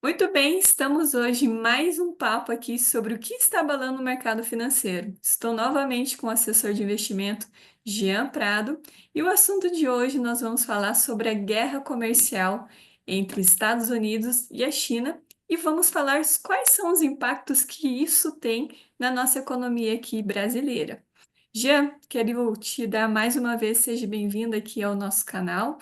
Muito bem, estamos hoje em mais um papo aqui sobre o que está abalando o mercado financeiro. Estou novamente com o assessor de investimento Jean Prado e o assunto de hoje nós vamos falar sobre a guerra comercial entre Estados Unidos e a China e vamos falar quais são os impactos que isso tem na nossa economia aqui brasileira. Jean, quero te dar mais uma vez, seja bem-vindo aqui ao nosso canal.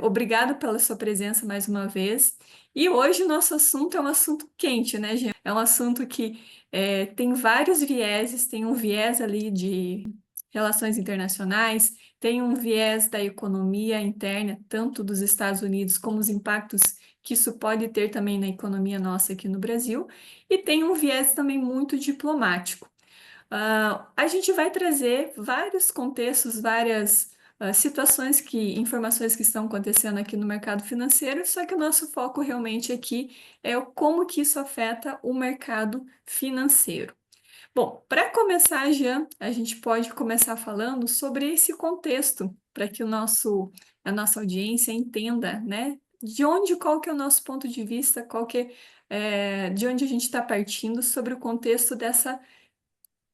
Obrigado pela sua presença mais uma vez. E hoje o nosso assunto é um assunto quente, né, Jean? É um assunto que tem vários vieses, tem um viés ali de relações internacionais, tem um viés da economia interna, tanto dos Estados Unidos como os impactos que isso pode ter também na economia nossa aqui no Brasil, e tem um viés também muito diplomático. A gente vai trazer vários contextos, várias situações informações que estão acontecendo aqui no mercado financeiro, só que o nosso foco realmente aqui é o como que isso afeta o mercado financeiro. Bom, para começar, Jean, a gente pode começar falando sobre esse contexto, para que a nossa audiência entenda, né, de onde, qual que é o nosso ponto de vista, de onde a gente está partindo sobre o contexto dessa,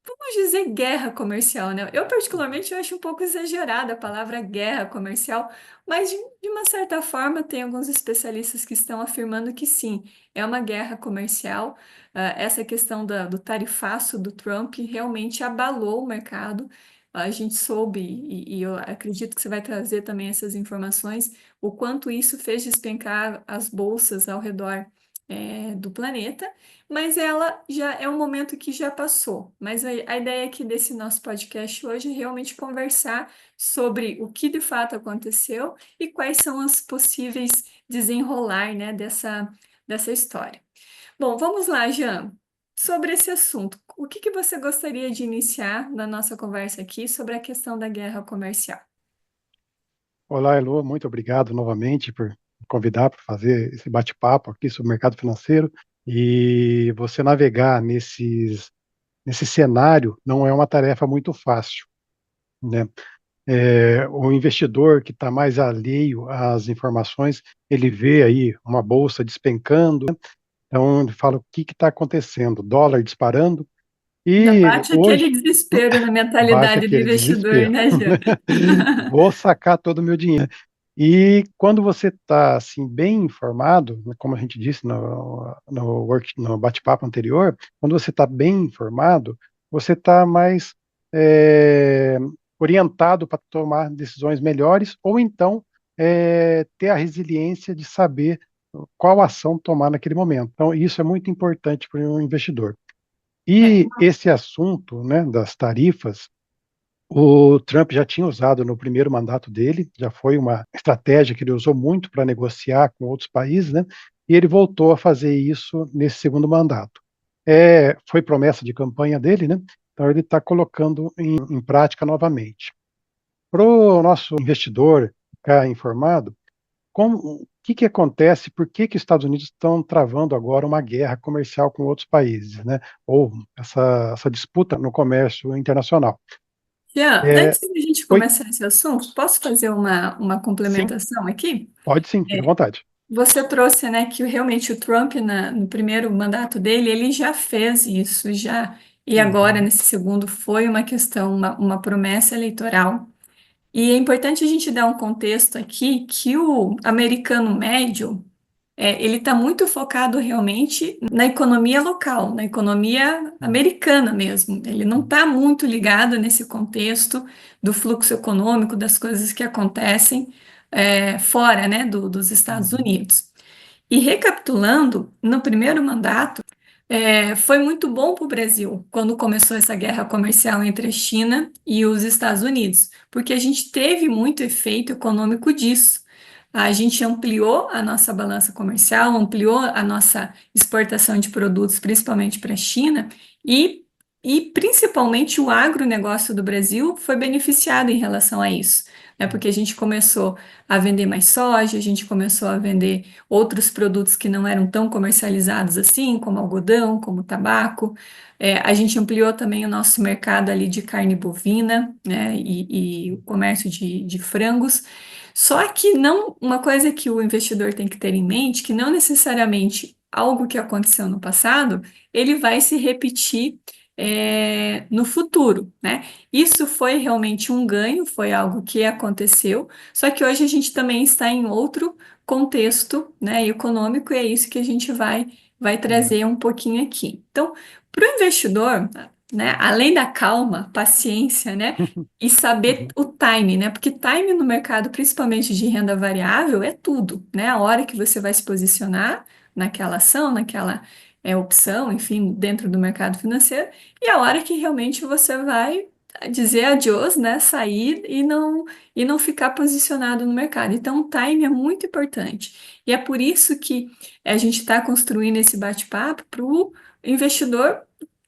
vamos dizer, guerra comercial, né? Eu, particularmente, eu acho um pouco exagerada a palavra guerra comercial, mas de uma certa forma tem alguns especialistas que estão afirmando que sim, é uma guerra comercial. Essa questão do tarifaço do Trump realmente abalou o mercado. A gente soube, e eu acredito que você vai trazer também essas informações, o quanto isso fez despencar as bolsas ao redor, do planeta. Mas ela já é um momento que já passou. Mas a ideia aqui desse nosso podcast hoje é realmente conversar sobre o que de fato aconteceu e quais são os possíveis desenrolar, né, dessa história. Bom, vamos lá, Jean. Sobre esse assunto, o que que você gostaria de iniciar na nossa conversa aqui sobre a questão da guerra comercial? Olá, Elô, muito obrigado novamente por me convidar para fazer esse bate-papo aqui sobre o mercado financeiro. E você navegar nesse cenário não é uma tarefa muito fácil, né? O investidor que está mais alheio às informações, ele vê aí uma bolsa despencando, então ele fala o que está acontecendo, dólar disparando, Já e bate aquele hoje desespero na bate mentalidade do aquele investidor, desespero. né, Jean? Vou sacar todo o meu dinheiro. E quando você está assim bem informado, né, como a gente disse no bate-papo anterior, quando você está bem informado, você está mais eh, orientado para tomar decisões melhores, ou então ter a resiliência de saber qual ação tomar naquele momento. Então, isso é muito importante para um investidor. É, E esse assunto, né, das tarifas, o Trump já tinha usado no primeiro mandato dele, já foi uma estratégia que ele usou muito para negociar com outros países, né? E ele voltou a fazer isso nesse segundo mandato. Foi promessa de campanha dele, né? Então ele está colocando em prática novamente. Para o nosso investidor ficar informado, o que acontece, por que os Estados Unidos estão travando agora uma guerra comercial com outros países, né? Ou essa disputa no comércio internacional. Jean, É, antes de a gente Oi, começar esse assunto, posso fazer uma sim, complementação aqui? pode sim, fica à vontade. Você trouxe, né, que realmente o Trump, no primeiro mandato dele, ele já fez isso, já, e agora, Uhum, nesse segundo, foi uma questão, uma promessa eleitoral. E é importante a gente dar um contexto aqui que o americano médio, ele está muito focado realmente na economia local, na economia americana mesmo. Ele não está muito ligado nesse contexto do fluxo econômico, das coisas que acontecem fora, né, dos Estados uhum, Unidos. E recapitulando, no primeiro mandato, foi muito bom para o Brasil quando começou essa guerra comercial entre a China e os Estados Unidos, porque a gente teve muito efeito econômico disso. A gente ampliou a nossa balança comercial, ampliou a nossa exportação de produtos, principalmente para a China, e, e principalmente o agronegócio do Brasil foi beneficiado em relação a isso, né? Porque a gente começou a vender mais soja, a gente começou a vender outros produtos que não eram tão comercializados assim, como algodão, como tabaco. A gente ampliou também o nosso mercado ali de carne bovina, né, e o comércio de frangos. Só que não, uma coisa que o investidor tem que ter em mente, que não necessariamente algo que aconteceu no passado, ele vai se repetir no futuro, né? Isso foi realmente um ganho, foi algo que aconteceu, só que hoje a gente também está em outro contexto, né, econômico, e é isso que a gente vai É. trazer um pouquinho aqui. Então, para o investidor, né, além da calma, paciência, né? E saber Uhum. o time, né? Porque time no mercado, principalmente de renda variável, é tudo, né? A hora que você vai se posicionar naquela ação, naquela opção, enfim, dentro do mercado financeiro, e a hora que realmente você vai dizer adiós, né? Sair e não ficar posicionado no mercado. Então, o time é muito importante. E é por isso que a gente está construindo esse bate-papo para o investidor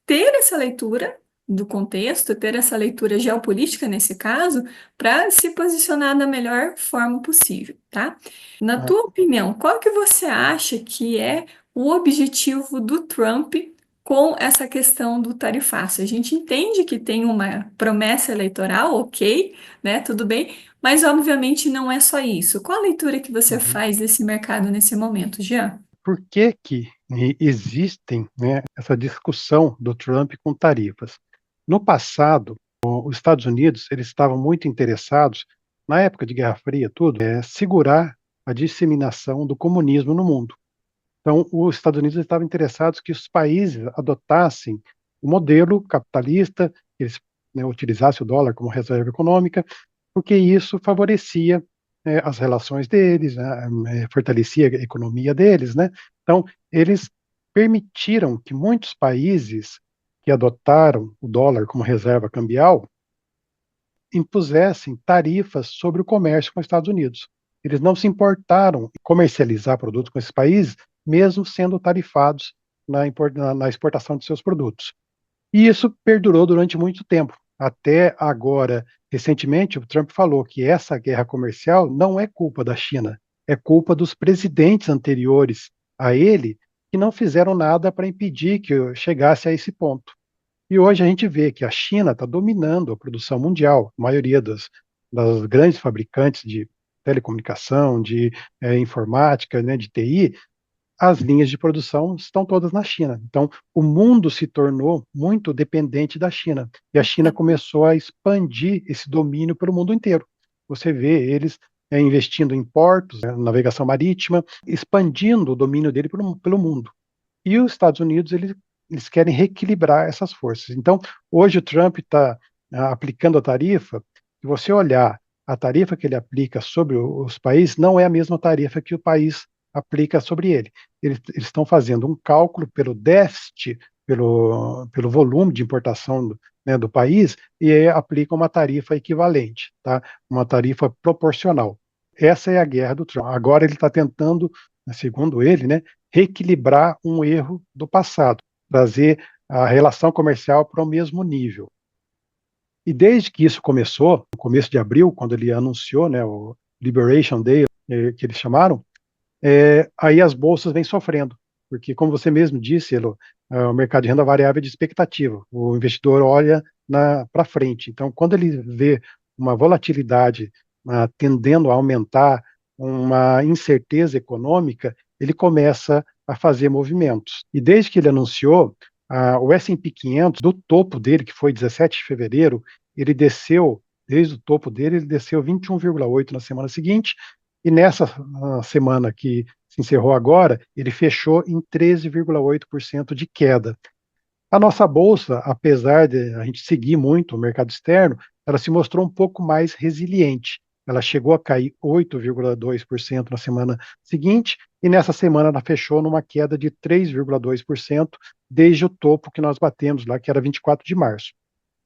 ter essa leitura do contexto, ter essa leitura geopolítica nesse caso, para se posicionar da melhor forma possível, tá? Na Ah, tua opinião, qual que você acha que é o objetivo do Trump com essa questão do tarifaço? A gente entende que tem uma promessa eleitoral, ok, né? Tudo bem, mas obviamente não é só isso. Qual a leitura que você uhum. faz desse mercado nesse momento, Jean? Por que que existem, né, essa discussão do Trump com tarifas? No passado, os Estados Unidos eles estavam muito interessados, na época de Guerra Fria, tudo, segurar a disseminação do comunismo no mundo. Então, os Estados Unidos estavam interessados que os países adotassem o modelo capitalista, que eles, né, utilizassem o dólar como reserva econômica, porque isso favorecia as relações deles, né, fortalecia a economia deles, né? Então, eles permitiram que muitos países que adotaram o dólar como reserva cambial impusessem tarifas sobre o comércio com os Estados Unidos. Eles não se importaram em comercializar produtos com esses países, mesmo sendo tarifados na exportação de seus produtos. E isso perdurou durante muito tempo. Até agora, recentemente, o Trump falou que essa guerra comercial não é culpa da China, é culpa dos presidentes anteriores a ele que não fizeram nada para impedir que chegasse a esse ponto. E hoje a gente vê que a China está dominando a produção mundial. A maioria das grandes fabricantes de telecomunicação, de informática, né, de TI, as linhas de produção estão todas na China. Então, o mundo se tornou muito dependente da China. E a China começou a expandir esse domínio para o mundo inteiro. Você vê eles investindo em portos, navegação marítima, expandindo o domínio dele pelo mundo. E os Estados Unidos, eles querem reequilibrar essas forças. Então, hoje o Trump está aplicando a tarifa. Se você olhar a tarifa que ele aplica sobre os países, não é a mesma tarifa que o país aplica sobre ele. Eles estão fazendo um cálculo pelo déficit, pelo volume de importação né, do país, e aí aplicam uma tarifa equivalente, tá? Uma tarifa proporcional. Essa é a guerra do Trump. Agora ele está tentando, segundo ele, né, reequilibrar um erro do passado, trazer a relação comercial para o mesmo nível. E desde que isso começou, no começo de abril, quando ele anunciou, né, o Liberation Day, que eles chamaram, aí as bolsas vêm sofrendo, porque, como você mesmo disse, Elo, o mercado de renda variável é de expectativa, o investidor olha para frente. Então, quando ele vê uma volatilidade tendendo a aumentar, uma incerteza econômica, ele começa a fazer movimentos. E desde que ele anunciou, o S&P 500, do topo dele, que foi 17 de fevereiro, ele desceu, desde o topo dele, ele desceu 21,8 na semana seguinte, e nessa semana que se encerrou agora, ele fechou em 13,8% de queda. A nossa bolsa, apesar de a gente seguir muito o mercado externo, ela se mostrou um pouco mais resiliente. Ela chegou a cair 8,2% na semana seguinte, e nessa semana ela fechou numa queda de 3,2% desde o topo que nós batemos lá, que era 24 de março.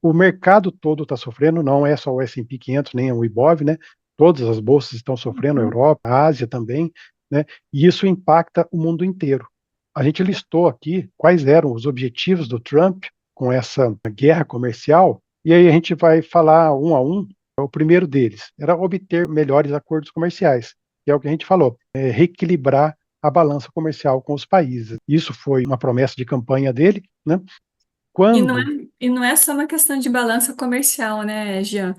O mercado todo está sofrendo, não é só o S&P 500, nem o Ibov, né? Todas as bolsas estão sofrendo, a Uhum. Europa, a Ásia também, né? E isso impacta o mundo inteiro. A gente listou aqui quais eram os objetivos do Trump com essa guerra comercial, e aí a gente vai falar um a um. O primeiro deles era obter melhores acordos comerciais, que é o que a gente falou, reequilibrar a balança comercial com os países. Isso foi uma promessa de campanha dele, né? E não é, Quando e não é só uma questão de balança comercial, né, Jean?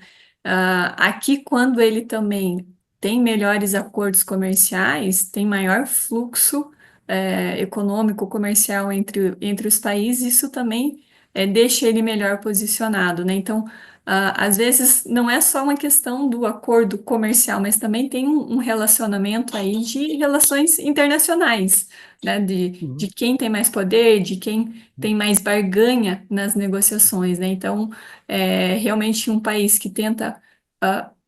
Aqui, quando ele também tem melhores acordos comerciais, tem maior fluxo econômico, comercial entre os países, isso também deixa ele melhor posicionado, né? Então, às vezes, não é só uma questão do acordo comercial, mas também tem um relacionamento aí de relações internacionais, né? De Uhum. quem tem mais poder, de quem tem mais barganha nas negociações, né? Então, realmente um país que tenta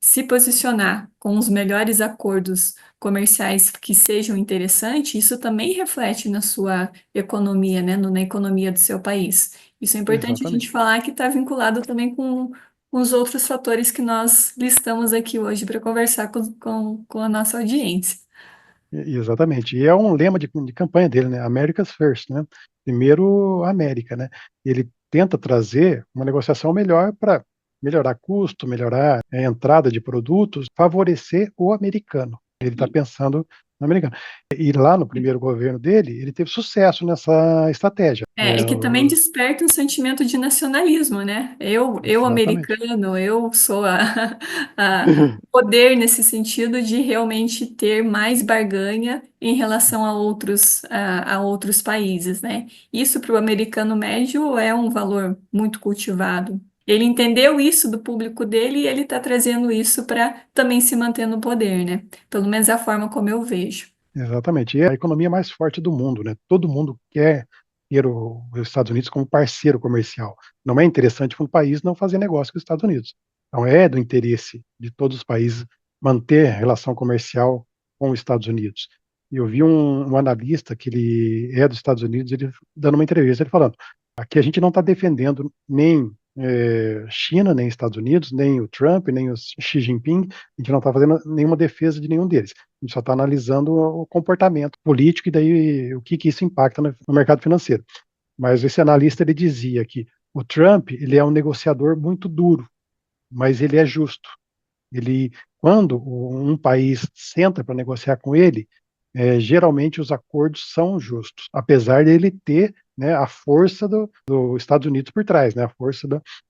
se posicionar com os melhores acordos comerciais que sejam interessantes, isso também reflete na sua economia, né, na economia do seu país. Isso é importante a gente Exatamente. falar que está vinculado também com os outros fatores que nós listamos aqui hoje para conversar com a nossa audiência. Exatamente. E é um lema de campanha dele, né? America's First, né? Primeiro a América, né? Ele tenta trazer uma negociação melhor para melhorar custo, melhorar a entrada de produtos, favorecer o americano. Ele está pensando no americano. E lá no primeiro governo dele, ele teve sucesso nessa estratégia. É que também desperta um sentimento de nacionalismo, né? Eu Exatamente. americano, eu sou o poder nesse sentido de realmente ter mais barganha em relação a outros países, né? Isso para o americano médio é um valor muito cultivado. Ele entendeu isso do público dele e ele está trazendo isso para também se manter no poder, né? Pelo menos é a forma como eu vejo. Exatamente. E é a economia mais forte do mundo, né? Todo mundo quer ter os Estados Unidos como parceiro comercial. Não é interessante para um país não fazer negócio com os Estados Unidos. Então é do interesse de todos os países manter relação comercial com os Estados Unidos. E eu vi um analista que ele é dos Estados Unidos, ele dando uma entrevista, ele falando: aqui a gente não está defendendo nem China, nem Estados Unidos, nem o Trump, nem o Xi Jinping, a gente não está fazendo nenhuma defesa de nenhum deles. A gente só está analisando o comportamento político e daí o que isso impacta no mercado financeiro. Mas esse analista ele dizia que o Trump ele é um negociador muito duro, mas ele é justo. Ele, quando um país senta para negociar com ele, geralmente os acordos são justos, apesar dele ter, né, a força do Estados Unidos por trás, né, a força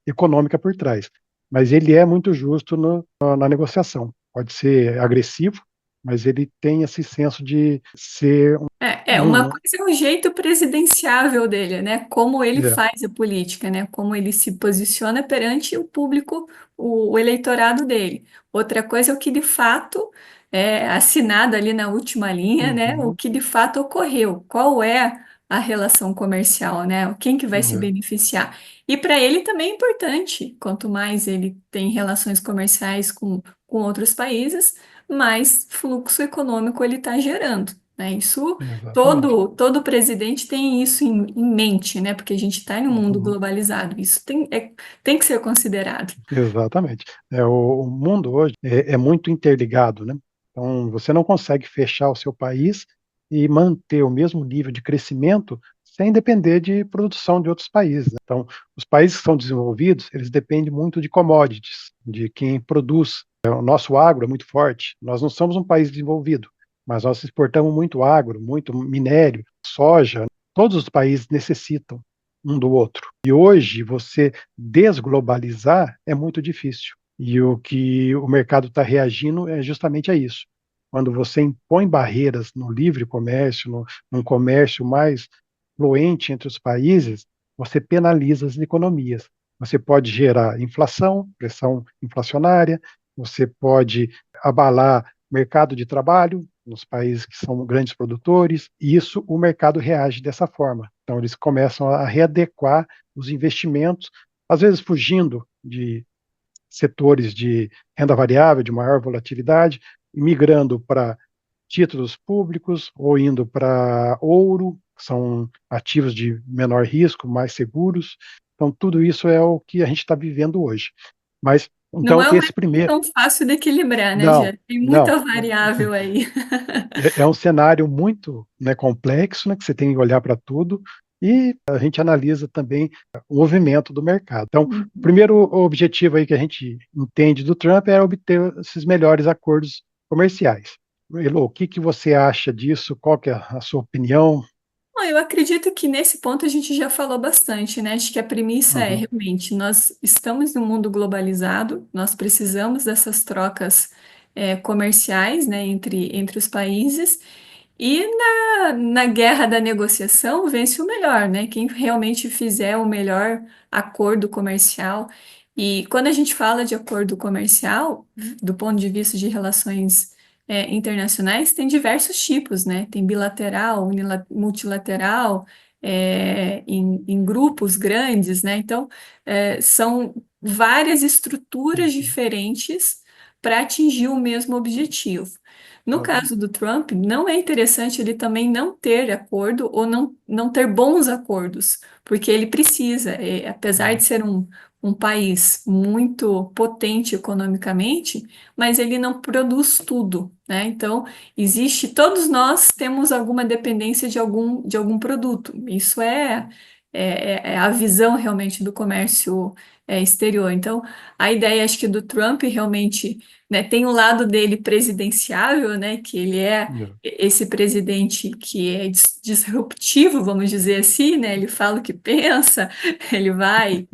econômica por trás. Mas ele é muito justo na negociação. Pode ser agressivo, mas ele tem esse senso de ser Uma um, coisa é o jeito presidenciável dele, né? Como ele é, faz a política, né? Como ele se posiciona perante o público, o eleitorado dele. Outra coisa é o que de fato é assinado ali na última linha, né? O uhum, que de fato ocorreu. Qual é a relação comercial, né? Quem que vai se é, beneficiar? E para ele também é importante. Quanto mais ele tem relações comerciais com outros países, mais fluxo econômico ele está gerando, né? Isso exatamente. todo presidente tem isso em mente, né? Porque a gente está em um mundo Uhum. globalizado. Isso tem que ser considerado. Exatamente. O mundo hoje é muito interligado, né? Então, você não consegue fechar o seu país e manter o mesmo nível de crescimento sem depender de produção de outros países, né? Então, os países que são desenvolvidos, eles dependem muito de commodities, de quem produz. O nosso agro é muito forte. Nós não somos um país desenvolvido, mas nós exportamos muito agro, muito minério, soja. Todos os países necessitam um do outro. E hoje, você desglobalizar é muito difícil. E o que o mercado está reagindo é justamente a isso. Quando você impõe barreiras no livre comércio, num comércio mais fluente entre os países, você penaliza as economias. Você pode gerar inflação, pressão inflacionária, você pode abalar o mercado de trabalho nos países que são grandes produtores, e isso o mercado reage dessa forma. Então, eles começam a readequar os investimentos, às vezes fugindo de setores de renda variável, de maior volatilidade, migrando para títulos públicos ou indo para ouro, que são ativos de menor risco, mais seguros. Então, tudo isso é o que a gente está vivendo hoje. Mas, Não então, é uma esse primeiro. tão fácil de equilibrar, né, Não, Jé? Tem não. muita variável aí. É um cenário muito, né, complexo, né, que você tem que olhar para tudo, e a gente analisa também o movimento do mercado. Então, o primeiro objetivo aí que a gente entende do Trump é obter esses melhores acordos comerciais. Elô, o que que você acha disso? Qual que é a sua opinião? Bom, eu acredito que nesse ponto a gente já falou bastante, né? Acho que a premissa é Uhum, realmente nós estamos num mundo globalizado, nós precisamos dessas trocas comerciais, né, entre os países. E na guerra da negociação vence o melhor, né? Quem realmente fizer o melhor acordo comercial. E quando a gente fala de acordo comercial, do ponto de vista de relações internacionais, tem diversos tipos, né? Tem bilateral, multilateral, em grupos grandes, né? Então, são várias estruturas Uhum. diferentes para atingir o mesmo objetivo. No Tá. caso do Trump, não é interessante ele também não ter acordo ou não ter bons acordos, porque ele precisa, apesar Uhum. de ser um país muito potente economicamente, mas ele não produz tudo, né? Então, todos nós temos alguma dependência de algum produto. Isso é a visão realmente do comércio exterior. Então, a ideia, acho que do Trump realmente, né, tem o lado dele presidenciável, né, que ele é Yeah. esse presidente que é disruptivo, vamos dizer assim, né, ele fala o que pensa, ele vai,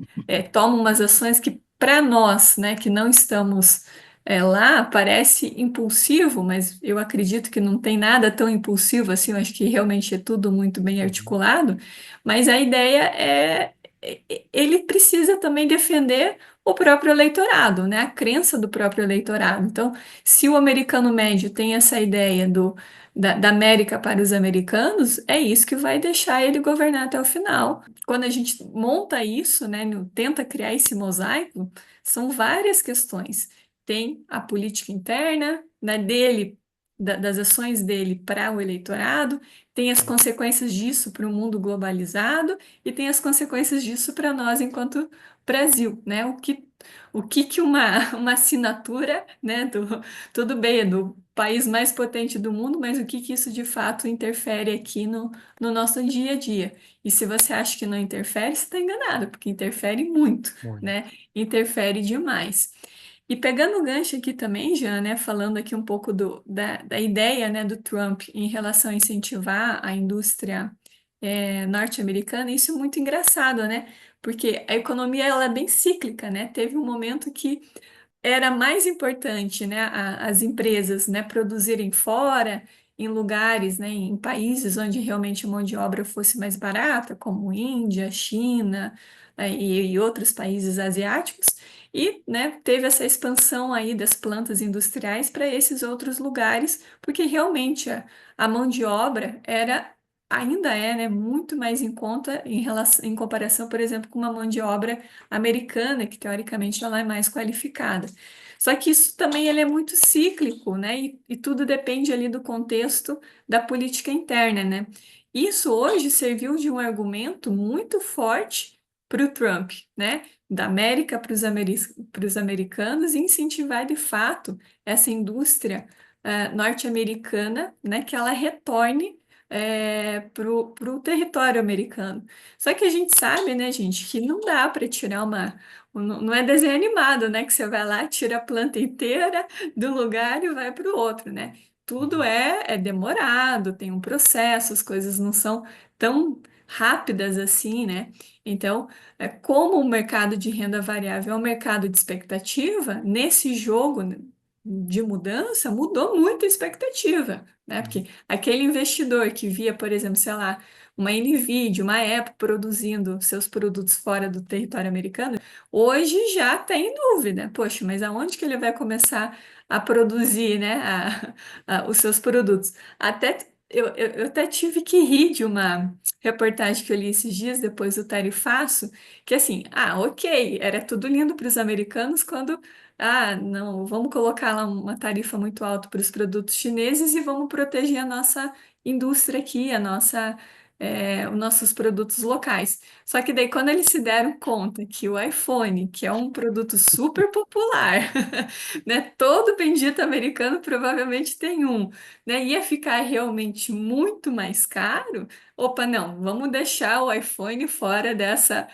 toma umas ações que para nós, né, que não estamos lá, parece impulsivo, mas eu acredito que não tem nada tão impulsivo assim, eu acho que realmente é tudo muito bem Uhum. articulado, mas a ideia ele precisa também defender o próprio eleitorado, né? A crença do próprio eleitorado. Então, se o americano médio tem essa ideia da América para os americanos, é isso que vai deixar ele governar até o final. Quando a gente monta isso, né, tenta criar esse mosaico, são várias questões. Tem a política interna, né, dele, das ações dele para o eleitorado, tem as consequências disso para o mundo globalizado e tem as consequências disso para nós enquanto Brasil, né? O que uma assinatura, né, tudo bem, é do país mais potente do mundo, mas o que isso de fato interfere aqui no nosso dia a dia? E se você acha que não interfere, você está enganado, porque interfere muito, Muito. né? Interfere demais. E pegando o gancho aqui também, Jean, né, falando aqui um pouco da ideia, né, do Trump em relação a incentivar a indústria norte-americana, isso é muito engraçado, né? Porque a economia ela é bem cíclica, né? Teve um momento que era mais importante, né, as empresas, né, produzirem fora, em lugares, né, em países onde realmente a mão de obra fosse mais barata, como Índia, China, e outros países asiáticos, e, né, teve essa expansão aí das plantas industriais para esses outros lugares, porque realmente a mão de obra ainda é, né, muito mais em conta em comparação, por exemplo, com uma mão de obra americana, que teoricamente ela é mais qualificada. Só que isso também ele é muito cíclico, né? E tudo depende ali do contexto da política interna, né? Isso hoje serviu de um argumento muito forte para o Trump, né? Da América para os americanos e incentivar de fato essa indústria norte-americana, né? Que ela retorne para o território americano. Só que a gente sabe, né, gente, que não dá para tirar não é desenho animado, né? Que você vai lá, tira a planta inteira do lugar e vai para o outro, né? Tudo Uhum. é demorado, tem um processo, as coisas não são tão rápidas assim, né? Então, como o mercado de renda variável é um mercado de expectativa, nesse jogo, né, de mudança, mudou muito a expectativa, né? Uhum. Porque aquele investidor que via, por exemplo, sei lá, uma Nvidia, uma Apple produzindo seus produtos fora do território americano, hoje já tem dúvida. Poxa, mas aonde que ele vai começar a produzir, né, os seus produtos? Eu até tive que rir de uma reportagem que eu li esses dias depois do tarifaço, que assim, ok, era tudo lindo para os americanos quando, não, vamos colocar lá uma tarifa muito alta para os produtos chineses e vamos proteger a nossa indústria aqui, os nossos produtos locais. Só que daí, quando eles se deram conta que o iPhone, que é um produto super popular, né, todo bendito americano provavelmente tem um, né, ia ficar realmente muito mais caro. Opa, não, vamos deixar o iPhone fora dessa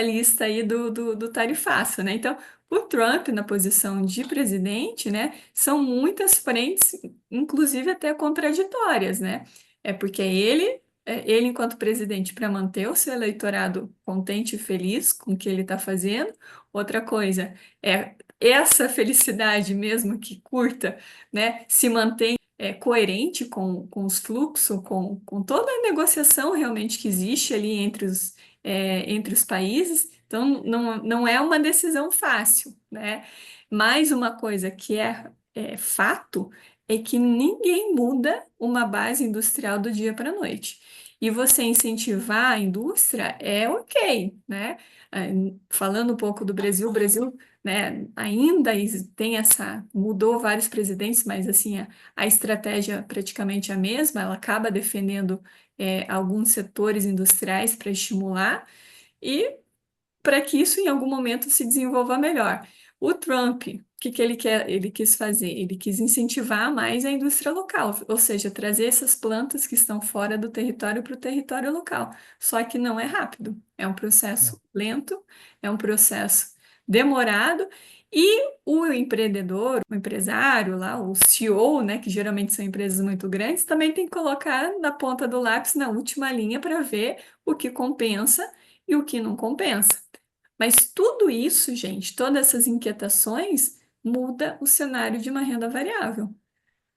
lista aí do tarifaço, né? Então, o Trump, na posição de presidente, né, são muitas frentes, inclusive até contraditórias, né? É porque ele, enquanto presidente, para manter o seu eleitorado contente e feliz com o que ele está fazendo. Outra coisa é essa felicidade, mesmo que curta, né, se mantém coerente com os fluxos, com toda a negociação realmente que existe ali entre os países. Então, não é uma decisão fácil, né? Mas uma coisa que é fato é que ninguém muda uma base industrial do dia para a noite. E você incentivar a indústria é ok, né? Ah, falando um pouco do Brasil, o Brasil, né, ainda tem mudou vários presidentes, mas assim, a estratégia é praticamente a mesma, ela acaba defendendo alguns setores industriais para estimular e para que isso em algum momento se desenvolva melhor. O Trump, o que que ele quer, ele quis fazer? Ele quis incentivar mais a indústria local, ou seja, trazer essas plantas que estão fora do território para o território local. Só que não é rápido, é um Não, processo lento, é um processo demorado. E o empreendedor, o empresário lá, o CEO, né, que geralmente são empresas muito grandes, também tem que colocar na ponta do lápis, na última linha, para ver o que compensa e o que não compensa. Mas tudo isso, gente, todas essas inquietações, muda o cenário de uma renda variável, hum,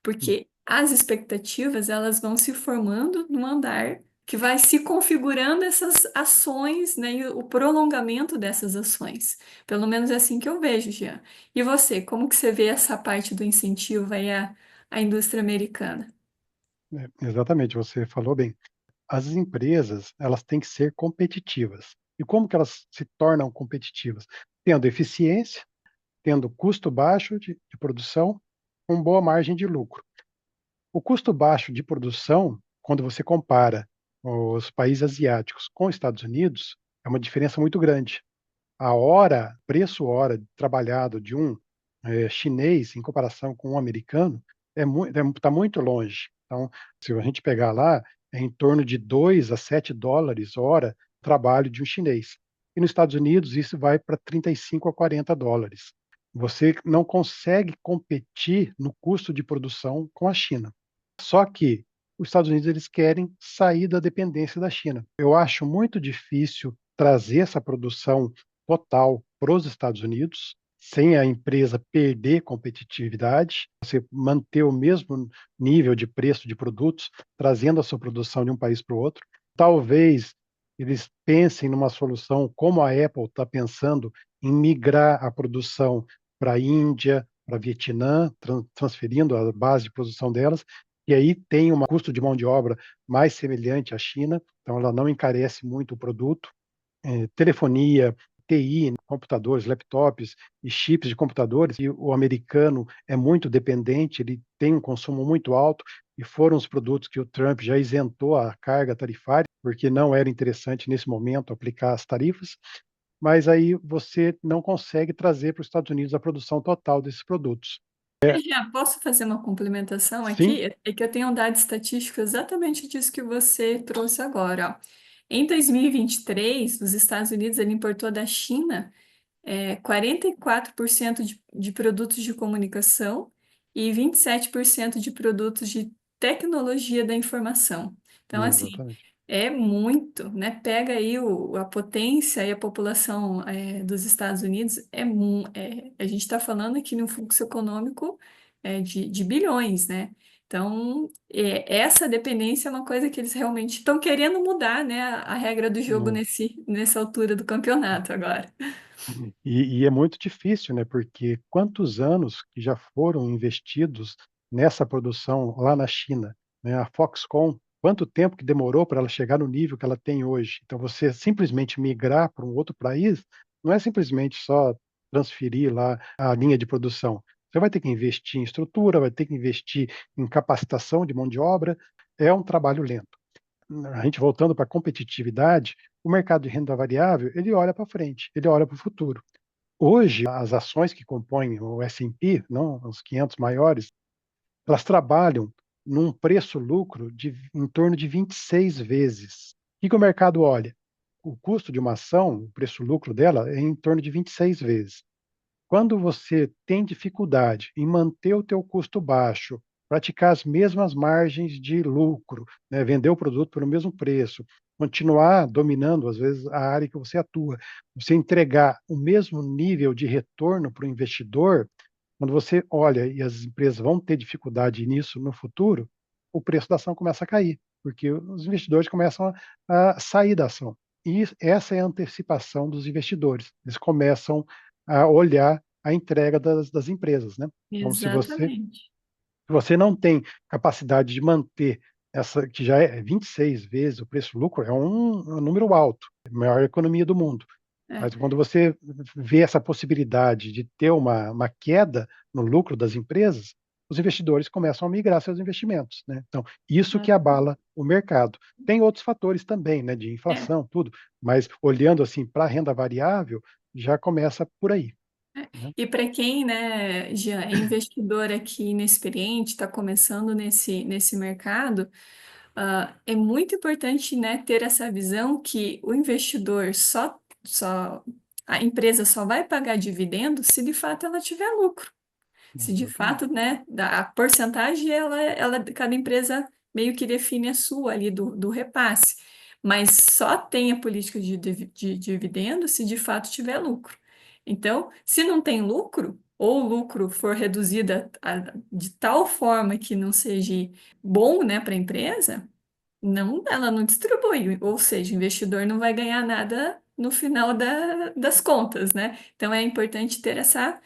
porque as expectativas elas vão se formando no andar que vai se configurando essas ações, né, e o prolongamento dessas ações. Pelo menos é assim que eu vejo, Jean. E você, como que você vê essa parte do incentivo aí à indústria americana? exatamente, você falou bem. As empresas, elas têm que ser competitivas. E como que elas se tornam competitivas? Tendo eficiência, tendo custo baixo de produção, com boa margem de lucro. O custo baixo de produção, quando você compara os países asiáticos com os Estados Unidos, é uma diferença muito grande. A hora, preço hora trabalhado de um chinês em comparação com um americano está muito longe. Então, se a gente pegar lá, é em torno de 2 a 7 dólares hora trabalho de um chinês. E nos Estados Unidos isso vai para 35 a 40 dólares. Você não consegue competir no custo de produção com a China. Só que os Estados Unidos eles querem sair da dependência da China. Eu acho muito difícil trazer essa produção total para os Estados Unidos, sem a empresa perder competitividade, você manter o mesmo nível de preço de produtos, trazendo a sua produção de um país para o outro. Talvez eles pensem numa solução como a Apple está pensando em migrar a produção para a Índia, para Vietnã, transferindo a base de produção delas, e aí tem um custo de mão de obra mais semelhante à China, então ela não encarece muito o produto. Telefonia, TI, computadores, laptops e chips de computadores, e o americano é muito dependente, ele tem um consumo muito alto, e foram os produtos que o Trump já isentou a carga tarifária, porque não era interessante nesse momento aplicar as tarifas, mas aí você não consegue trazer para os Estados Unidos a produção total desses produtos. Já posso fazer uma complementação Sim, aqui? É que eu tenho um dado estatístico exatamente disso que você trouxe agora, ó. Em 2023, os Estados Unidos ele importou da China 44% de produtos de comunicação e 27% de produtos de tecnologia da informação. Então, assim, exatamente. é muito, né? Pega aí a potência e a população dos Estados Unidos, a gente está falando aqui num fluxo econômico de bilhões, né? Então, essa dependência é uma coisa que eles realmente estão querendo mudar, né? A regra do jogo Hum. nessa altura do campeonato agora. E é muito difícil, né, porque quantos anos que já foram investidos nessa produção lá na China, né, a Foxconn, quanto tempo que demorou para ela chegar no nível que ela tem hoje. Então você simplesmente migrar para um outro país, não é simplesmente só transferir lá a linha de produção. Você vai ter que investir em estrutura, vai ter que investir em capacitação de mão de obra, é um trabalho lento. A gente voltando para a competitividade, o mercado de renda variável, ele olha para frente, ele olha para o futuro. Hoje, as ações que compõem o S&P, não, os 500 maiores, elas trabalham num preço-lucro em torno de 26 vezes. O que o mercado olha? O custo de uma ação, o preço-lucro dela é em torno de 26 vezes. Quando você tem dificuldade em manter o teu custo baixo, praticar as mesmas margens de lucro, né, vender o produto pelo mesmo preço, continuar dominando, às vezes, a área que você atua. Você entregar o mesmo nível de retorno para o investidor, quando você olha e as empresas vão ter dificuldade nisso no futuro, o preço da ação começa a cair, porque os investidores começam a sair da ação. E essa é a antecipação dos investidores. Eles começam a olhar a entrega das empresas, né. Então Exatamente. se você não tem capacidade de manter essa, que já é 26 vezes o preço-lucro, é um número alto, a maior economia do mundo. É. Mas quando você vê essa possibilidade de ter uma queda no lucro das empresas, os investidores começam a migrar seus investimentos, né. Então, isso que abala o mercado. Tem outros fatores também, né, de É. inflação, tudo, mas olhando, assim, pra renda variável, já começa por aí, né. E para quem, né, já é investidor aqui inexperiente, está começando nesse mercado, é muito importante, né, ter essa visão que o investidor só a empresa só vai pagar dividendo se de fato ela tiver lucro. Se de Exatamente, fato, né, a porcentagem, cada empresa meio que define a sua ali do repasse, mas só tem a política de dividendo se de fato tiver lucro. Então, se não tem lucro, ou o lucro for reduzido de tal forma que não seja bom, né, para a empresa, não, ela não distribui, ou seja, o investidor não vai ganhar nada no final das contas, né? Então é importante ter essa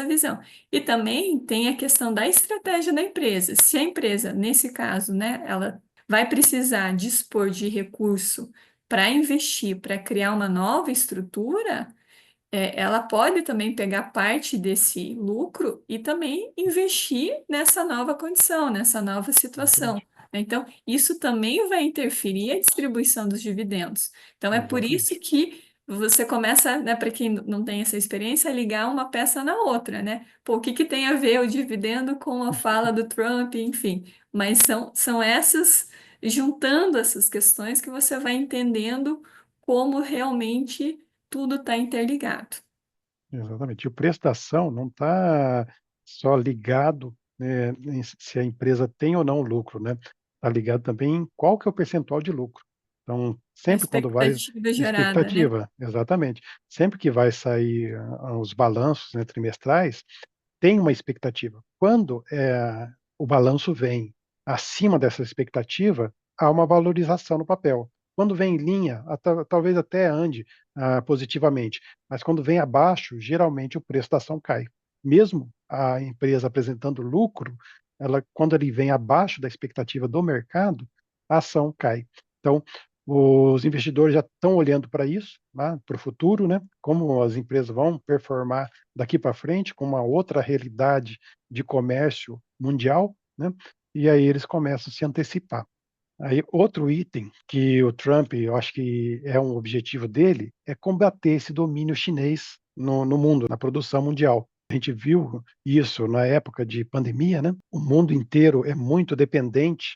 visão. E também tem a questão da estratégia da empresa. Se a empresa, nesse caso, né, ela vai precisar dispor de recurso para investir, para criar uma nova estrutura, ela pode também pegar parte desse lucro e também investir nessa nova condição, nessa nova situação. exatamente, Então, isso também vai interferir a distribuição dos dividendos. Então, é por isso exatamente. que você começa, né, para quem não tem essa experiência, a ligar uma peça na outra, né? Pô, o que que tem a ver o dividendo com a fala do Trump, enfim. Mas são essas, juntando essas questões que você vai entendendo como realmente tudo está interligado. Exatamente. E o preço da ação não está só ligado, em se a empresa tem ou não lucro, né, está ligado também em qual que é o percentual de lucro. Então, A sempre quando vai expectativa gerada, né? expectativa, exatamente. Sempre que vai sair, os balanços, né, trimestrais, tem uma expectativa. Quando, o balanço vem acima dessa expectativa, há uma valorização no papel. Quando vem em linha, talvez até ande, positivamente, mas quando vem abaixo, geralmente o preço da ação cai. Mesmo a empresa apresentando lucro, quando ele vem abaixo da expectativa do mercado, a ação cai. Então, os investidores já estão olhando para isso, né, para o futuro, né, como as empresas vão performar daqui para frente, com uma outra realidade de comércio mundial, né, e aí eles começam a se antecipar. Aí outro item que o Trump, eu acho que é um objetivo dele, é combater esse domínio chinês no mundo, na produção mundial. A gente viu isso na época de pandemia, né, o mundo inteiro é muito dependente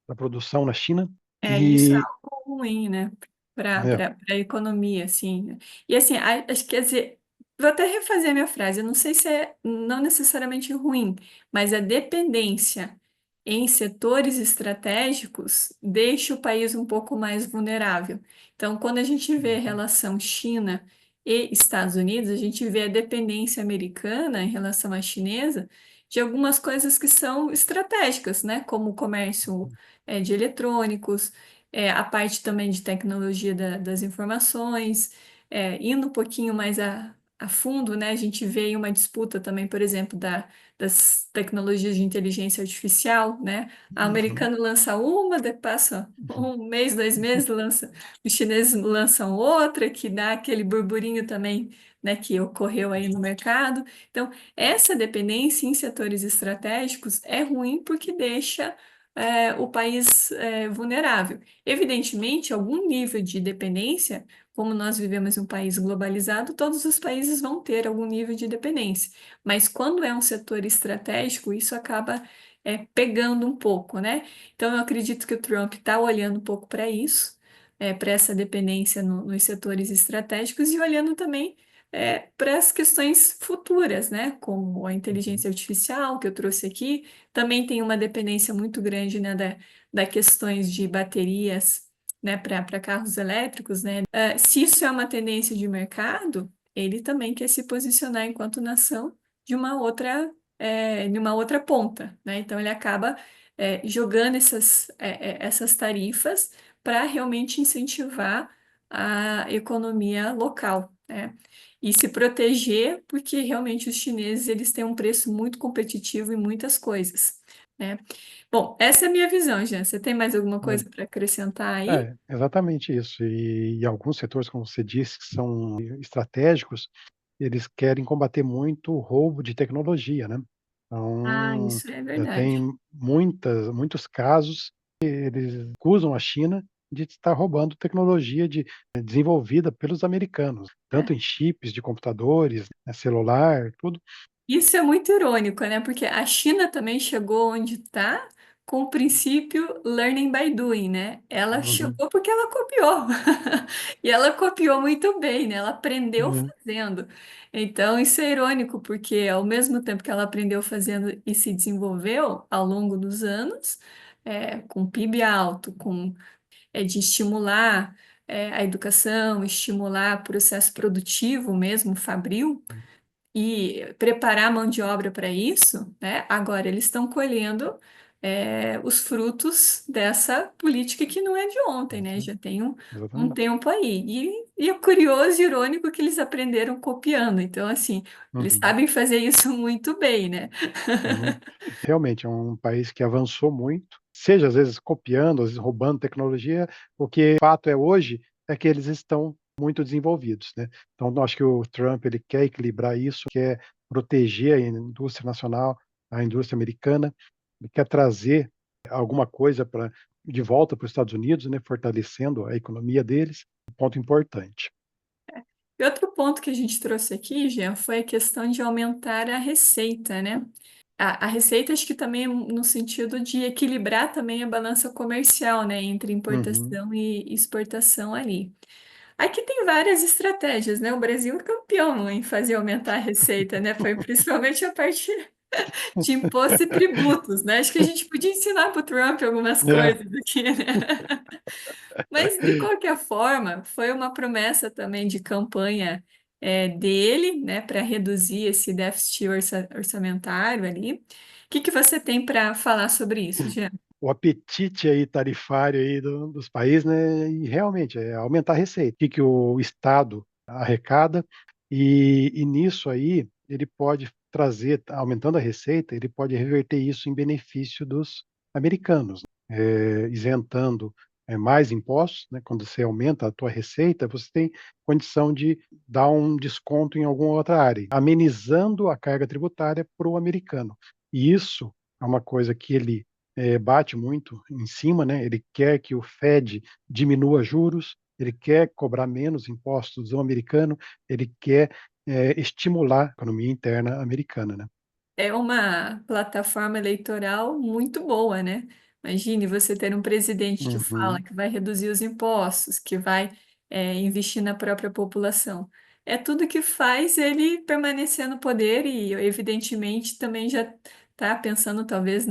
da produção na China, Isso é e algo ruim, né? Para é, a economia, assim, né? E assim, acho que quer dizer, vou até refazer a minha frase, eu não sei se é não necessariamente ruim, mas a dependência em setores estratégicos deixa o país um pouco mais vulnerável. Então, quando a gente vê a relação China e Estados Unidos, a gente vê a dependência americana em relação à chinesa de algumas coisas que são estratégicas, né? Como o comércio de eletrônicos, a parte também de tecnologia das informações, indo um pouquinho mais a fundo, né? A gente vê aí uma disputa também, por exemplo, das tecnologias de inteligência artificial, né? A uhum, americana lança uma, depois passa um mês, 2 meses, os chineses lançam outra, que dá aquele burburinho também, né, que ocorreu aí no mercado. Então, essa dependência em setores estratégicos é ruim porque deixa o país vulnerável. Evidentemente, algum nível de dependência, como nós vivemos em um país globalizado, todos os países vão ter algum nível de dependência. Mas quando é um setor estratégico, isso acaba pegando um pouco, né? Então, eu acredito que o Trump está olhando um pouco para isso, para essa dependência nos setores estratégicos e olhando também para as questões futuras, né? Como a uhum, inteligência artificial, que eu trouxe aqui, também tem uma dependência muito grande, né, da questões de baterias né, para carros elétricos, né? Se isso é uma tendência de mercado, ele também quer se posicionar enquanto nação de uma de uma outra ponta, né? Então ele acaba jogando essas tarifas para realmente incentivar a economia local, né? E se proteger, porque realmente os chineses eles têm um preço muito competitivo em muitas coisas, né? Bom, essa é a minha visão, Jean. Você tem mais alguma coisa para acrescentar aí? Exatamente isso. E alguns setores, como você disse, que são estratégicos, eles querem combater muito o roubo de tecnologia, né. Ah, Então, isso é tem verdade. muitos casos que eles acusam a China de estar roubando tecnologia desenvolvida pelos americanos, tanto É. em chips de computadores, celular, tudo. Isso é muito irônico, né? Porque a China também chegou onde está com o princípio learning by doing, né? Ela Uhum. chegou porque ela copiou. E ela copiou muito bem, né? Ela aprendeu Uhum, fazendo. Então, isso é irônico, porque ao mesmo tempo que ela aprendeu fazendo e se desenvolveu ao longo dos anos, com PIB alto, de estimular a educação, estimular o processo produtivo mesmo, fabril, e preparar a mão de obra para isso, né? Agora eles estão colhendo os frutos dessa política que não é de ontem, né? uhum, Já tem um exatamente. tempo aí. E é curioso e irônico que eles aprenderam copiando. Então, assim, eles Uhum, sabem fazer isso muito bem, né? uhum. Realmente é um país que avançou muito, seja às vezes copiando, às vezes roubando tecnologia, o que fato é hoje é que eles estão muito desenvolvidos, né. Então eu acho que o Trump ele quer equilibrar isso, quer proteger a indústria nacional, a indústria americana, ele quer trazer alguma coisa de volta para os Estados Unidos, né, fortalecendo a economia deles, um ponto importante. E outro ponto que a gente trouxe aqui, Jean, foi a questão de aumentar a receita, né? A receita, acho que também no sentido de equilibrar também a balança comercial, né, entre Uhum. importação e exportação ali. Aqui tem várias estratégias, né? O Brasil é campeão em fazer aumentar a receita, né? Foi principalmente a parte de imposto e tributos, né? Acho que a gente podia ensinar para o Trump algumas É. coisas aqui, né? Mas, de qualquer forma, foi uma promessa também de campanha dele, né, para reduzir esse déficit orçamentário ali. O que que você tem para falar sobre isso, Jean? O apetite aí tarifário aí dos países, né, e realmente é aumentar a receita, o que que o Estado arrecada, e nisso aí ele pode trazer, aumentando a receita, ele pode reverter isso em benefício dos americanos, isentando, mais impostos, né, quando você aumenta a tua receita, você tem condição de dar um desconto em alguma outra área, amenizando a carga tributária para o americano. E isso é uma coisa que ele bate muito em cima, né, ele quer que o Fed diminua juros, ele quer cobrar menos impostos do americano, ele quer, estimular a economia interna americana, né. É uma plataforma eleitoral muito boa, né? Imagine você ter um presidente que fala Uhum. que vai reduzir os impostos, que vai investir na própria população. É tudo que faz ele permanecer no poder e, evidentemente, também já está pensando, talvez,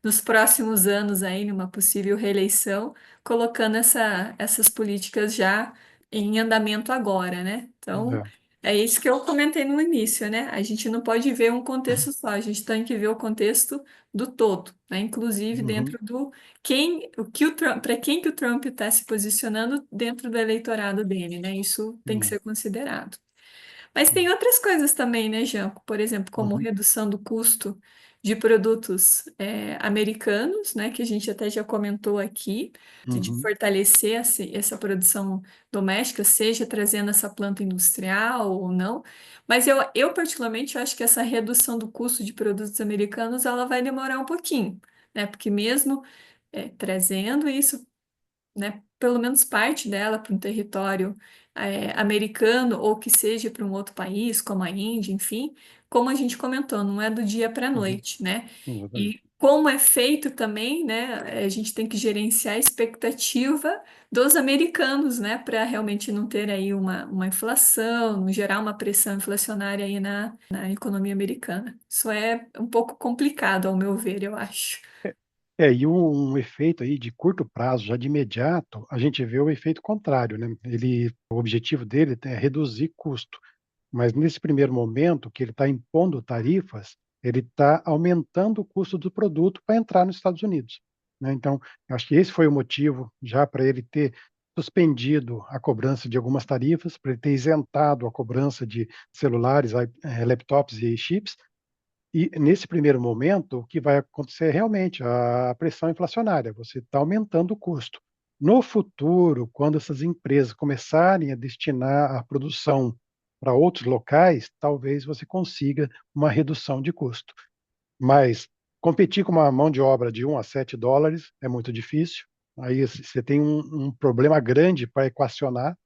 nos próximos anos aí, numa possível reeleição, colocando essas políticas já em andamento agora, né? Então, É. é isso que eu comentei no início, né? A gente não pode ver um contexto só, a gente tem que ver o contexto do todo, né? Inclusive Uhum. dentro do para quem que o Trump está se posicionando dentro do eleitorado dele, né? Isso tem que Hum. ser considerado. Mas tem outras coisas também, né, Jean? Por exemplo, como Uhum. redução do custo de produtos americanos, né, que a gente até já comentou aqui, de Uhum. fortalecer essa produção doméstica, seja trazendo essa planta industrial ou não. Mas eu particularmente acho que essa redução do custo de produtos americanos ela vai demorar um pouquinho, né? Porque mesmo trazendo isso, né, pelo menos parte dela para um território americano ou que seja para um outro país, como a Índia, enfim, como a gente comentou, não é do dia para a Uhum. noite, né? Exatamente. E como é feito também, né, a gente tem que gerenciar a expectativa dos americanos, né, para realmente não ter aí uma inflação, não gerar uma pressão inflacionária aí na economia americana. Isso é um pouco complicado, ao meu ver, eu acho. E um efeito aí de curto prazo, já de imediato, a gente vê o efeito contrário, né? O objetivo dele é reduzir custo, mas nesse primeiro momento que ele está impondo tarifas, ele está aumentando o custo do produto para entrar nos Estados Unidos, né? Então, eu acho que esse foi o motivo já para ele ter suspendido a cobrança de algumas tarifas, para ele ter isentado a cobrança de celulares, laptops e chips, e nesse primeiro momento, o que vai acontecer é realmente a pressão inflacionária, você está aumentando o custo. No futuro, quando essas empresas começarem a destinar a produção para outros locais, talvez você consiga uma redução de custo. Mas competir com uma mão de obra de $1 a $7 é muito difícil. Aí você tem um problema grande para equacionar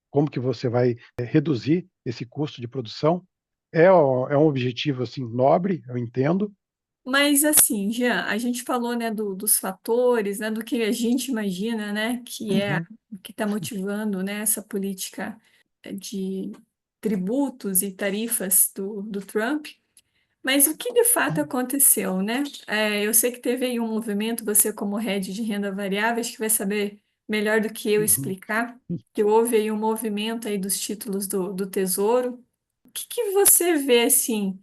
como que você vai reduzir esse custo de produção. É um objetivo assim nobre, eu entendo. Mas assim, Jean, a gente falou, né, dos fatores, né, do que a gente imagina, né, que é Uhum, o que está motivando, né, essa política de tributos e tarifas do Trump. Mas o que de fato aconteceu, né? Eu sei que teve aí um movimento, você como head de renda variável, acho que vai saber melhor do que eu uhum. explicar, que houve aí um movimento aí dos títulos do Tesouro. O que que você vê, assim,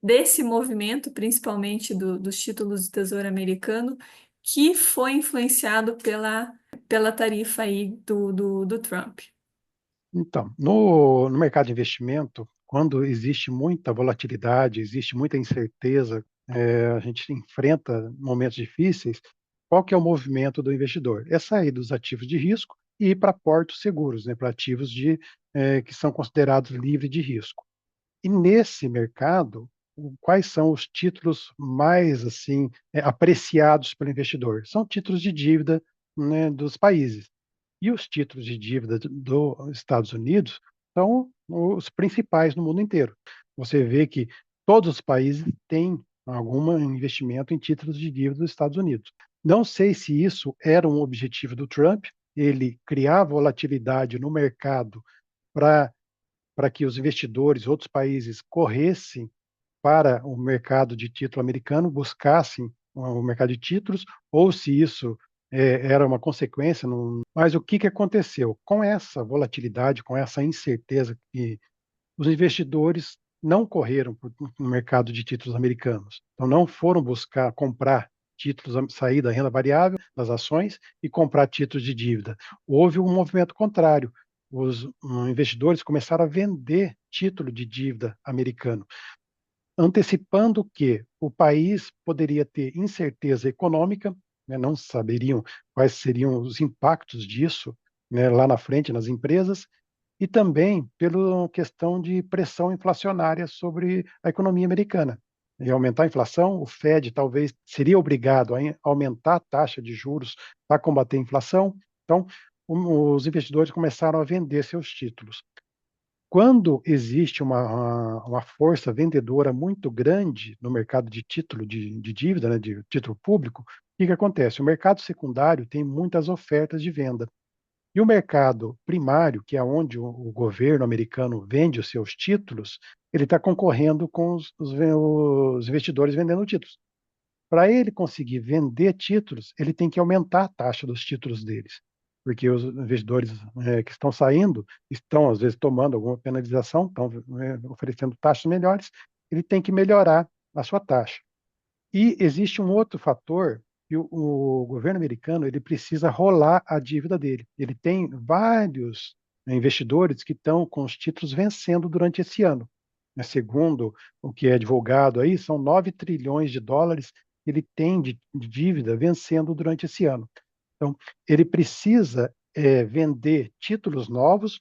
desse movimento, principalmente dos títulos do Tesouro americano, que foi influenciado pela tarifa aí do Trump? Então, no mercado de investimento, quando existe muita volatilidade, existe muita incerteza, a gente enfrenta momentos difíceis, qual que é o movimento do investidor? É sair dos ativos de risco e ir para portos seguros, né, para ativos que são considerados livres de risco. E nesse mercado, quais são os títulos mais assim apreciados pelo investidor? São títulos de dívida, né, dos países. E os títulos de dívida dos Estados Unidos são os principais no mundo inteiro. Você vê que todos os países têm algum investimento em títulos de dívida dos Estados Unidos. Não sei se isso era um objetivo do Trump, ele criar volatilidade no mercado para que os investidores, outros países, corressem para o mercado de título americano, buscassem o mercado de títulos, ou se isso era uma consequência. Mas o que aconteceu? Com essa volatilidade, com essa incerteza, que os investidores não correram para o mercado de títulos americanos. Então, não foram buscar comprar títulos, sair da renda variável, das ações, e comprar títulos de dívida. Houve um movimento contrário. Os investidores começaram a vender título de dívida americano, antecipando que o país poderia ter incerteza econômica, né, não saberiam quais seriam os impactos disso, né, lá na frente nas empresas, e também pela questão de pressão inflacionária sobre a economia americana. E aumentar a inflação, o Fed talvez seria obrigado a aumentar a taxa de juros para combater a inflação. Então, os investidores começaram a vender seus títulos. Quando existe uma força vendedora muito grande no mercado de título de dívida, né, de título público, o que que acontece? O mercado secundário tem muitas ofertas de venda. E o mercado primário, que é onde o governo americano vende os seus títulos, ele está concorrendo com os investidores vendendo títulos. Para ele conseguir vender títulos, ele tem que aumentar a taxa dos títulos deles, porque os investidores que estão saindo estão, às vezes, tomando alguma penalização, estão oferecendo taxas melhores, ele tem que melhorar a sua taxa. E existe um outro fator que o governo americano ele precisa rolar a dívida dele. Ele tem vários investidores que estão com os títulos vencendo durante esse ano. Segundo o que é divulgado aí, são 9 trilhões de dólares que ele tem de dívida vencendo durante esse ano. Então, ele precisa vender títulos novos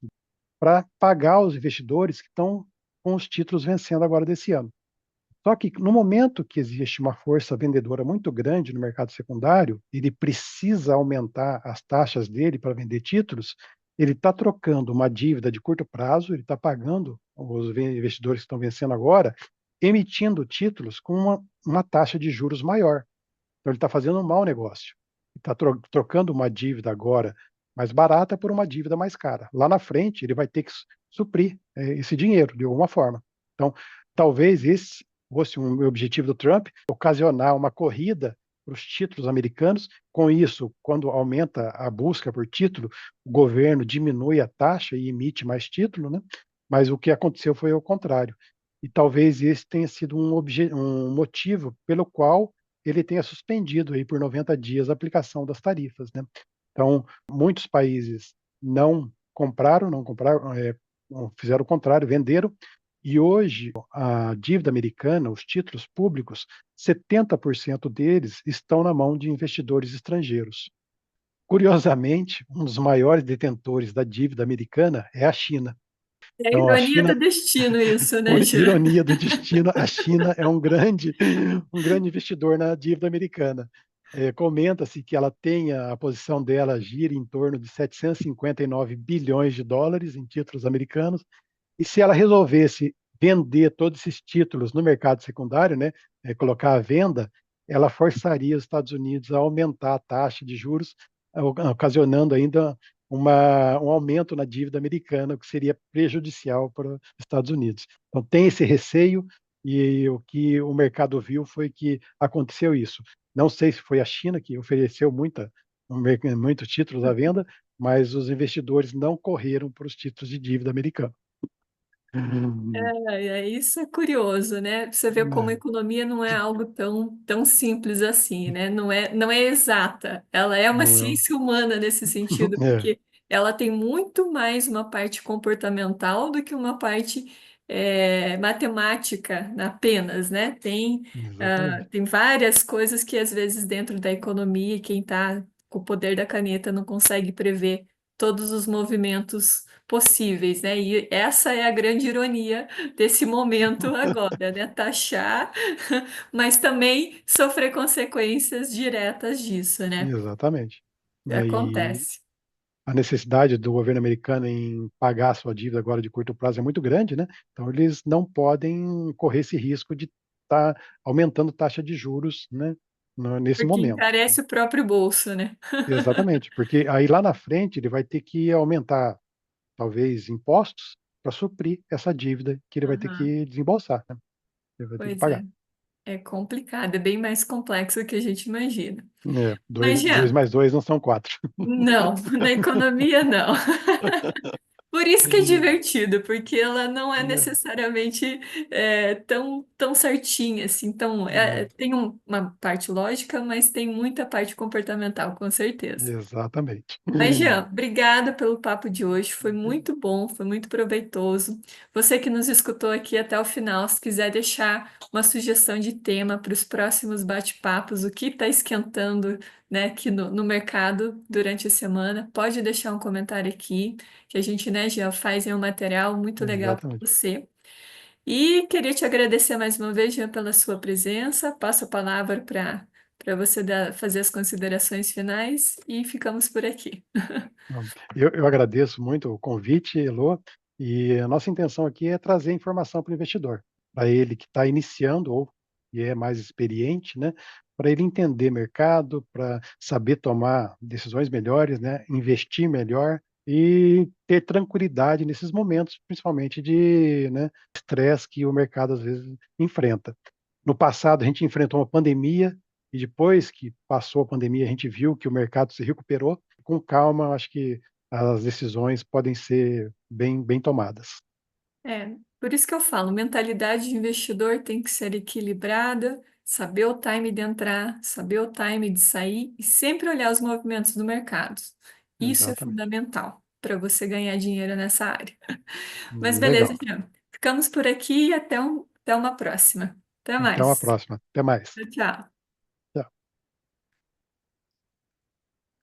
para pagar os investidores que estão com os títulos vencendo agora desse ano. Só que no momento que existe uma força vendedora muito grande no mercado secundário, ele precisa aumentar as taxas dele para vender títulos, ele está trocando uma dívida de curto prazo, ele está pagando os investidores que estão vencendo agora, emitindo títulos com uma taxa de juros maior. Então ele está fazendo um mau negócio. Ele está trocando uma dívida agora mais barata por uma dívida mais cara. Lá na frente ele vai ter que suprir esse dinheiro de alguma forma. Então, talvez esse fosse um objetivo do Trump, ocasionar uma corrida para os títulos americanos. Com isso, quando aumenta a busca por título, o governo diminui a taxa e emite mais título, né? Mas o que aconteceu foi o contrário. E talvez esse tenha sido um motivo pelo qual ele tenha suspendido aí por 90 dias a aplicação das tarifas, né? Então, muitos países não compraram, fizeram o contrário, venderam, e hoje a dívida americana, os títulos públicos, 70% deles estão na mão de investidores estrangeiros. Curiosamente, um dos maiores detentores da dívida americana é a China. É a Então, a ironia do China, destino isso, né, por Jean? ironia do destino, a China é um grande investidor na dívida americana. Comenta-se que ela tenha a posição dela gira em torno de 759 bilhões de dólares em títulos americanos, e se ela resolvesse vender todos esses títulos no mercado secundário, né, colocar à venda, ela forçaria os Estados Unidos a aumentar a taxa de juros, ocasionando ainda um aumento na dívida americana, o que seria prejudicial para os Estados Unidos. Então, tem esse receio, e o que o mercado viu foi que aconteceu isso. Não sei se foi a China que ofereceu muitos títulos à venda, mas os investidores não correram para os títulos de dívida americana. Isso é curioso, né? Você vê como a É, economia não é algo tão simples assim, né? Não é exata. Ela é uma não é, ciência humana nesse sentido, é, porque ela tem muito mais uma parte comportamental do que uma parte matemática apenas, né? exatamente, Tem várias coisas que às vezes dentro da economia, quem está com o poder da caneta não consegue prever todos os movimentos possíveis, né? E essa é a grande ironia desse momento agora, né? Taxar, mas também sofrer consequências diretas disso, né? exatamente. Daí Acontece. a necessidade do governo americano em pagar a sua dívida agora de curto prazo é muito grande, né? Então eles não podem correr esse risco de estar aumentando taxa de juros, né, nesse Porque momento. encarece o próprio bolso, né? Exatamente, porque aí lá na frente ele vai ter que aumentar, talvez, impostos para suprir essa dívida que ele vai ter Aham. que desembolsar, né? Ele vai ter que Pois é. pagar. É complicado, é bem mais complexo do que a gente imagina. Dois, Mas, dois Jean, mais dois não são quatro. não, na economia não. Por isso que é divertido, porque ela não é É, necessariamente tão certinha, assim. Então, é, tem uma parte lógica, mas tem muita parte comportamental, com certeza. exatamente. Mas, Jean, obrigada pelo papo de hoje. Foi muito bom, foi muito proveitoso. Você que nos escutou aqui até o final, se quiser deixar uma sugestão de tema para os próximos bate-papos, o que está esquentando, né, aqui no mercado durante a semana, pode deixar um comentário aqui, que a gente, né, Jean, faz um material muito legal para Exatamente. você. E queria te agradecer mais uma vez, Jean, pela sua presença. Passo a palavra para você fazer as considerações finais e ficamos por aqui. Não, eu agradeço muito o convite, Elô, e a nossa intenção aqui é trazer informação para o investidor, para ele que está iniciando ou que é mais experiente, né, para ele entender mercado, para saber tomar decisões melhores, né, investir melhor e ter tranquilidade nesses momentos, principalmente de, né, estresse que o mercado às vezes enfrenta. No passado, a gente enfrentou uma pandemia, e depois que passou a pandemia, a gente viu que o mercado se recuperou. Com calma, acho que as decisões podem ser bem tomadas. Por isso que eu falo, mentalidade de investidor tem que ser equilibrada, saber o time de entrar, saber o time de sair e sempre olhar os movimentos do mercado. Isso é Exatamente. fundamental para você ganhar dinheiro nessa área. Mas beleza, Legal. Jean. Ficamos por aqui e até uma próxima. Até Então, a mais. próxima. Até mais. Tchau, tchau.